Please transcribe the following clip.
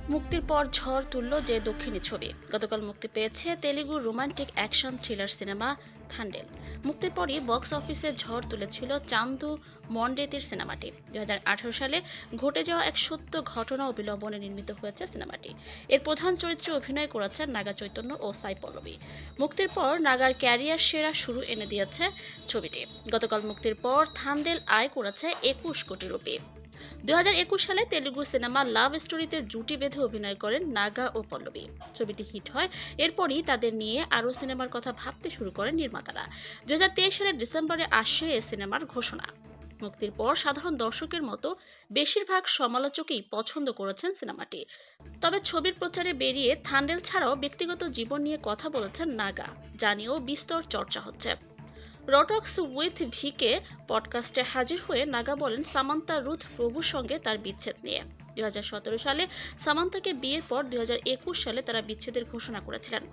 মুক্তির পর ঝড় তুলল যে দক্ষিণী ছবি। গতকাল মুক্তি পেয়েছে Telugu romantic action thriller cinema Thandel. মুক্তির পরই বক্স অফিসে ঝড় তুলেছিল চান্দু মন্ডেতির সিনেমাটি। 2018 সালে ঘটে যাওয়া এক সত্য ঘটনা অবলম্বনে নির্মিত হয়েছে সিনেমাটি। এর প্রধান চরিত্রে অভিনয় করেছেন নাগা চৈতন্য ও সাই পল্লবী। মুক্তির পর নাগার ক্যারিয়ার সেরা শুরু এনে দিয়েছে ছবিটি। গতকাল মুক্তির পর থান্ডেল আয় করেছে 21 কোটি রুপি। 2021 সালে তেলুগু সিনেমা লাভ স্টোরিতে জুটি বেঁধে অভিনয় করেন নাগা ও পল্লবী। ছবিটি হিট হয়। এরপরই তাদের নিয়ে আরও সিনেমার কথা ভাবতে শুরু করেন নির্মাতারা। 2023 সালের ডিসেম্বরে আসে এ সিনেমার ঘোষণা। মুক্তির পর সাধারণ দর্শকের মতো বেশিরভাগ সমালোচকই পছন্দ করেছেন সিনেমাটি। তবে ছবির প্রচারে বেরিয়ে থান্ডেল ছাড়াও ব্যক্তিগত জীবন নিয়ে কথা বলেছেন নাগা, যা নিয়েও বিস্তর চর্চা হচ্ছে। রটক্স উইথ ভিকে পডকাস্টে হাজির হয়ে নাগা বলেন সামান্তা রুথ প্রভুর সঙ্গে তার বিচ্ছেদ নিয়ে। 2017 সালে সামান্তাকে বিয়ের পর 2021 সালে তারা বিচ্ছেদের ঘোষণা করেছিলেন।